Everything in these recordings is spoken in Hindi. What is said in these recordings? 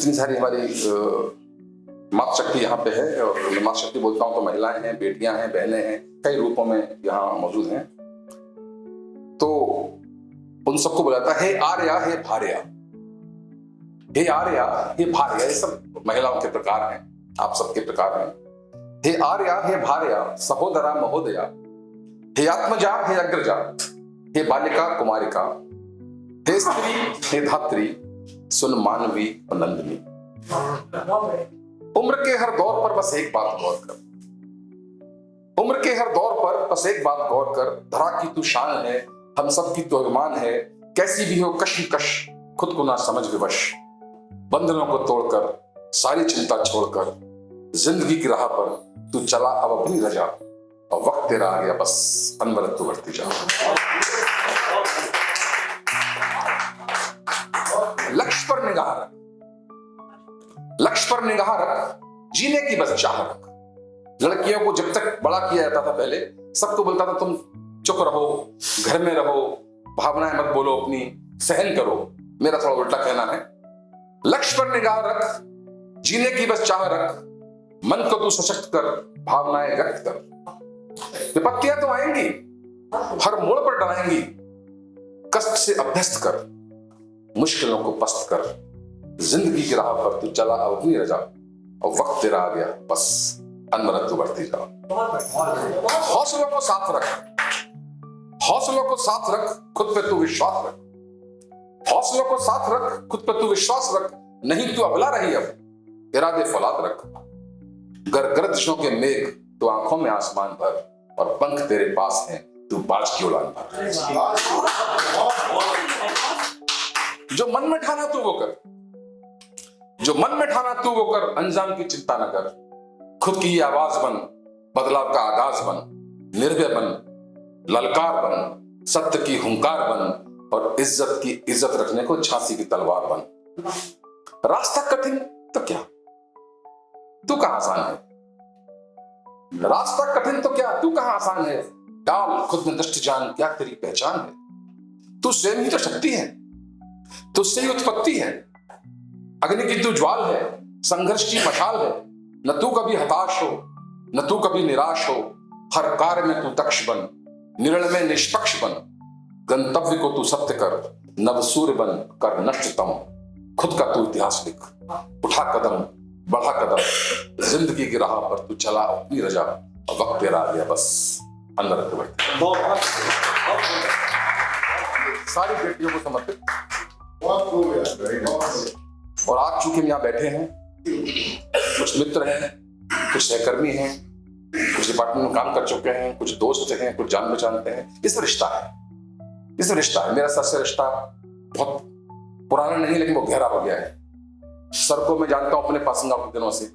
इतनी सारी हमारी मातृशक्ति यहाँ पे है, और मैं मातृशक्ति बोलता हूँ तो महिलाएं हैं, बेटियां हैं, बहनें हैं, कई रूपों में यहाँ मौजूद हैं। तो उन सबको बुलाता है, हे आर्या, हे भार्या, हे आर्या, हे भार्या। ये सब महिलाओं के प्रकार हैं, आप सबके प्रकार हैं। हे आर्या, हे भार्या, सहोदरा, महोदया, हे आत्मजा, हे अग्रजा, हे बालिका, कुमारिका, हे स्त्री, हे धात्री, सुन मानवी और नंदिनी। उम्र के हर दौर पर बस एक बात गौर कर, उम्र के हर दौर पर बस एक बात गौर कर, धरा की तू शान है, हम सब की तो अभिमान है, कैसी भी हो कश्मकश, खुद को ना समझ विवश, बंधनों को तोड़कर, सारी चिंता छोड़कर, जिंदगी की राह पर तू चला अब अपनी रजा, और वक्त तेरा आ गया बस अनवरत तू बढ़ती जा। लक्ष्य पर निगाह रख, लक्ष्य पर निगाह रख, जीने की बस चाह रख। लड़कियों को जब तक बड़ा किया जाता था पहले, सबको बोलता था तुम चुप रहो, घर में रहो, भावनाएं मत बोलो अपनी, सहन करो। मेरा थोड़ा उल्टा कहना है, लक्ष्य पर निगाह रख, जीने की बस चाह रख, मन को तू सशक्त कर, भावनाएं व्यक्त कर। विपत्तियां तो आएंगी, हर मोड़ पर डराएंगी, कष्ट से अभ्यस्त कर, मुश्किलों को पस्त कर, जिंदगी की राह पर तू चला अपनी रजा, और वक्त तेरा आ गया बस अनवरत तू बढ़ती जा। हौसलों को साथ रख, हौसलों को साथ रख, खुद पे तू विश्वास रख, हौसलों को साथ रख, खुद पे तू विश्वास रख, नहीं तू अबला रही अब, इरादे फौलाद रख। गर्दिशों के मेघ तो आंखों में आसमान भर, और पंख तेरे पास हैं, तू बाज की उड़ान भर। जो मन में ठाना तू वो कर, जो मन में ठाना तू वो कर, अंजाम की चिंता न कर। खुद की आवाज बन, बदलाव का आगाज बन, निर्भय बन, ललकार बन, सत्य की हुंकार बन, और इज्जत की इज्जत रखने को झांसी की तलवार बन। रास्ता कठिन तो क्या, तू कहां आसान है, रास्ता कठिन तो क्या, तू कहां आसान है। डाल खुद में दृष्टि जान, क्या तेरी पहचान है। तू स्वयं ही तो शक्ति है, तुझसे ही उत्पत्ति है, अग्नि की तू ज्वाल है, संघर्ष की मशाल है। न तू कभी हताश हो, न तू कभी निराश हो, हर कार्य में तू दक्ष बन, निर्णय में निष्पक्ष बन, गंतव्य को तू सत्य कर, नव सूर्य बन कर नष्टतम, खुद का तू इतिहास लिख, उठा कदम बढ़ा कदम, जिंदगी की राह पर तू चला अपनी रजा, और वक्त तेरा आ गया बस अनवरत बढ़ती। सारी बेटियों को समर्पित। और आज चूंकि हम यहाँ बैठे हैं, कुछ मित्र हैं, कुछ सहकर्मी हैं, कुछ डिपार्टमेंट में काम कर चुके हैं, कुछ दोस्त हैं, कुछ जान पहचानते हैं। इस रिश्ता है, इस रिश्ता है। मेरा सर से रिश्ता बहुत पुराना नहीं, लेकिन वो गहरा हो गया है। सर को मैं जानता हूं अपने पासिंग आउट के दिनों से,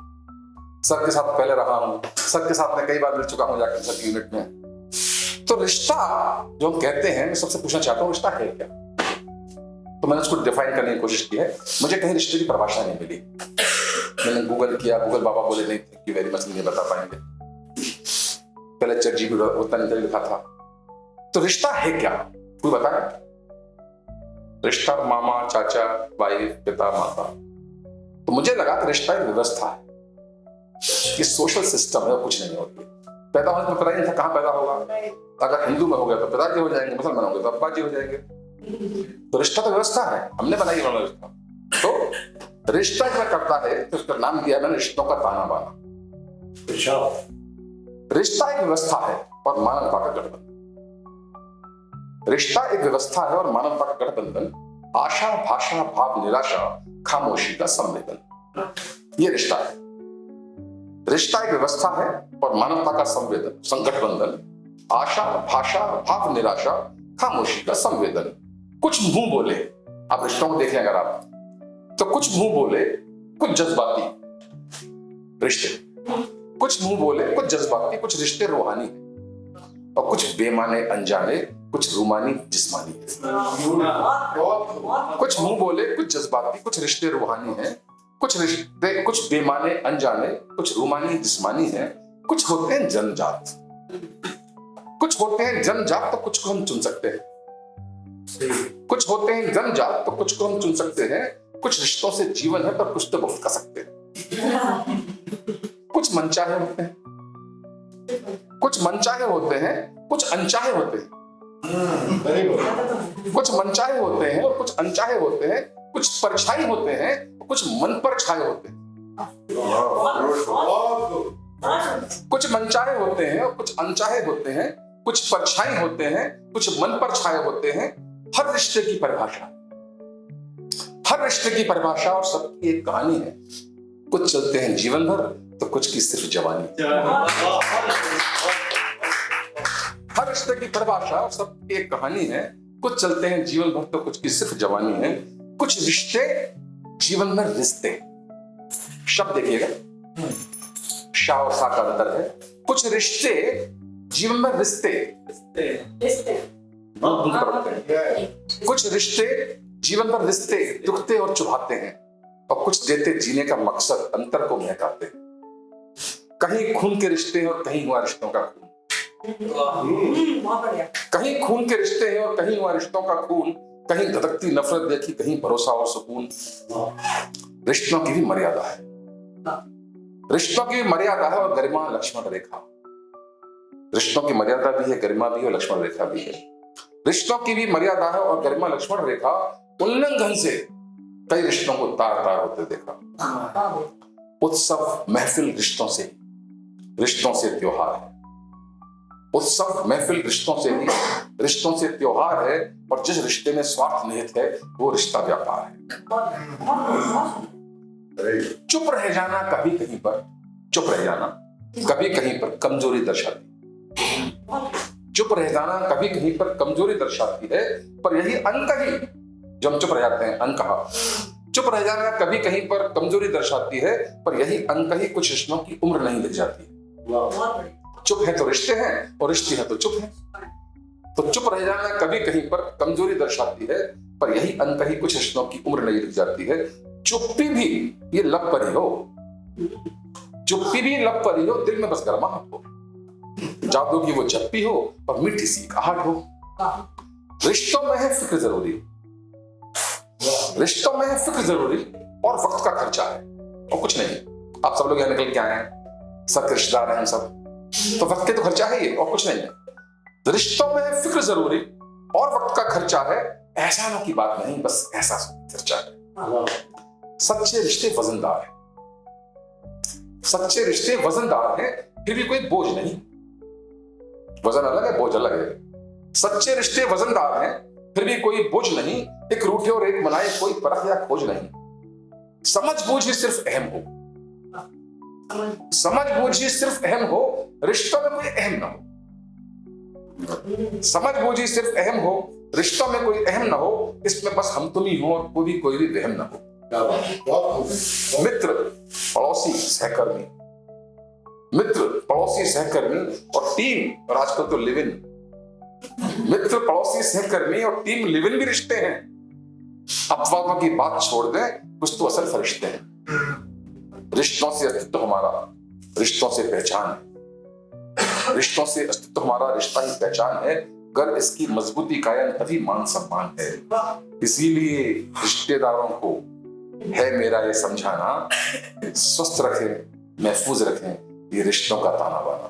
सर के साथ पहले रहा हूं, सर के साथ मैं कई बार मिल चुका हूं जाकर सर की यूनिट में। तो रिश्ता जो हम कहते हैं, मैं सबसे पूछना चाहता हूं रिश्ता है क्या। तो मैंने उसको डिफाइन करने की कोशिश की है। मुझे कहीं रिश्ते की परिभाषा नहीं मिली, मैंने गूगल किया, गूगल बाबा बोले नहीं, थैंक यू वेरी मच, नहीं बता पाएंगे। पहले चैट जीपीटी उतना नहीं लिखा था। तो रिश्ता है क्या, कोई बताए। रिश्ता मामा, चाचा, भाई, पिता, माता। तो मुझे लगा कि रिश्ता एक व्यवस्था है, ये सोशल सिस्टम है, कुछ नहीं होती। पैदा होने में पता ही नहीं था कहाँ पैदा होगा। अगर हिंदू में हो गया तो पिताजी हो जाएंगे, मुसलमान हो गए तो अब्बा जी हो जाएंगे। तो रिश्ता तो व्यवस्था है, हमने बनाई है रिश्ता। तो रिश्ता क्या करता है, तो उसका नाम दिया मैंने रिश्तों का ताना बाना। रिश्ता एक व्यवस्था है और मानवता का गठबंधन। रिश्ता एक व्यवस्था है और मानवता का गठबंधन, आशा, भाषा, भाव, निराशा, खामोशी का संवेदन, ये रिश्ता है। रिश्ता एक व्यवस्था है और मानवता का संवेदन, संगठबंधन, आशा, भाषा, भाव, निराशा, खामोशी का संवेदन। कुछ मुंह बोले, आप रिश्तों को देखें अगर आप, तो कुछ मुंह बोले, कुछ जज्बाती रिश्ते, कुछ मुंह बोले, कुछ जज्बाती, कुछ रिश्ते रूहानी, और कुछ बेमाने अनजाने, कुछ रूमानी जिस्मानी। कुछ मुंह बोले, कुछ जज्बाती, कुछ रिश्ते रूहानी हैं, कुछ रिश्ते, कुछ बेमाने अनजाने, कुछ रूमानी जिस्मानी हैं, कुछ होते हैं जन्मजात, कुछ होते हैं जन्मजात, तो कुछ को हम चुन सकते हैं। कुछ होते हैं जन्मजात, तो कुछ को हम चुन सकते हैं। कुछ रिश्तों से जीवन है पर कुछ तो बहुत कर सकते हैं। कुछ मनचाहे होते हैं, कुछ मनचाहे होते हैं, कुछ अनचाहे होते हैं। कुछ मनचाहे होते हैं और कुछ अनचाहे होते हैं, कुछ परछाई होते हैं, कुछ मन पर छाए होते हैं। कुछ मनचाहे होते हैं और कुछ अनचाहे होते हैं, कुछ परछाई होते हैं, कुछ मन पर छाए होते हैं। हर रिश्ते की परिभाषा, हर रिश्ते की परिभाषा और सबकी एक कहानी है। कुछ चलते हैं जीवन भर तो कुछ की सिर्फ जवानी। हर रिश्ते की परिभाषा और सबकी एक कहानी है। कुछ चलते हैं जीवन भर तो कुछ की सिर्फ जवानी है। कुछ रिश्ते जीवन में रिश्ते, शब्द देखिएगा, शाह और सा का अंतर है। कुछ रिश्ते जीवन में रिश्ते, कुछ रिश्ते जीवन भर रिश्ते दुखते और चुभाते हैं, और कुछ देते जीने का मकसद अंतर को महकाते हैं। कहीं खून के रिश्ते हैं और कहीं हुआ रिश्तों का खून। कहीं खून के रिश्ते हैं और कहीं हुआ रिश्तों का खून। कहीं धधकती नफरत देखी, कहीं भरोसा और सुकून। रिश्तों की भी मर्यादा है, रिश्तों की भी मर्यादा है और गरिमा लक्ष्मण रेखा। रिश्तों की मर्यादा भी है, गरिमा भी है, लक्ष्मण रेखा भी है। रिश्तों की भी मर्यादा है और गरिमा लक्ष्मण रेखा। उल्लंघन से कई रिश्तों को तार तार होते देखा। उत्सव महफिल रिश्तों से, रिश्तों से त्योहार है। उत्सव महफिल रिश्तों से ही, रिश्तों से त्योहार है। और जिस रिश्ते में स्वार्थ निहित है वो रिश्ता व्यापार है। चुप रह जाना कभी कहीं पर, चुप रह जाना कभी कहीं पर कमजोरी दर्शाती। चुप रह जाना कभी कहीं पर कमजोरी दर्शाती है, पर यही अनकही, जब हम चुप रह जाते हैं, अनकहा, चुप रह जाना कभी कहीं पर कमजोरी दर्शाती है, पर यही अनकही कुछ रिश्तों की उम्र नहीं लिख जाती। चुप है तो रिश्ते हैं और रिश्ते हैं तो चुप है। तो चुप रह जाना कभी कहीं पर कमजोरी दर्शाती है, पर यही अनकही कुछ रिश्तों की उम्र नहीं लिख जाती है। चुप्पी भी ये लब पर ही हो, चुप्पी भी लब पर ही हो, दिल में बस गर्माहट हो, जादू की वो चप्पी हो और मीठी सी आहट हो। रिश्तों में है फिक्र जरूरी, रिश्तों में है फिक्र जरूरी और वक्त का खर्चा है, और कुछ नहीं। आप सब लोग यहाँ निकल के आए हैं, सब रिश्तेदार हैं हम सब, तो वक्त के तो खर्चा है ये, और कुछ नहीं है। तो रिश्तों में है फिक्र जरूरी और वक्त का खर्चा है। एहसानों की बात नहीं, बस एहसास की चर्चा है। सच्चे रिश्ते वजनदार हैं, सच्चे रिश्ते वजनदार हैं, फिर भी कोई बोझ नहीं। वजन अलग है, बोझ अलग है। सच्चे रिश्ते वजनदार हैं, फिर भी कोई बोझ नहीं। एक रूठे और एक मनाए, कोई परख या खोज नहीं। समझ बूझ ही सिर्फ अहम हो, समझ बूझ ही सिर्फ अहम हो, रिश्तों में कोई अहम ना हो। समझ बूझ ही सिर्फ अहम हो, रिश्तों में कोई अहम ना हो। इसमें बस हम तुम ही हो और कोई भी वहम ना हो। मित्र पड़ोसी सहकर्मी, मित्र पड़ोसी सहकर्मी और टीम, और आजकल तो लिव इन। मित्र पड़ोसी सहकर्मी और टीम लिव इन भी रिश्ते हैं। अपवादों की बात छोड़ दें, कुछ तो असल फरिश्ते हैं। रिश्तों से अस्तित्व हमारा, रिश्तों से पहचान है। रिश्तों से अस्तित्व हमारा, रिश्ता ही पहचान है। अगर इसकी मजबूती कायम तभी मान सम्मान है। इसीलिए रिश्तेदारों को है मेरा ये समझाना, स्वस्थ रखें, महफूज रखें ये रिश्तों का ताना बाना।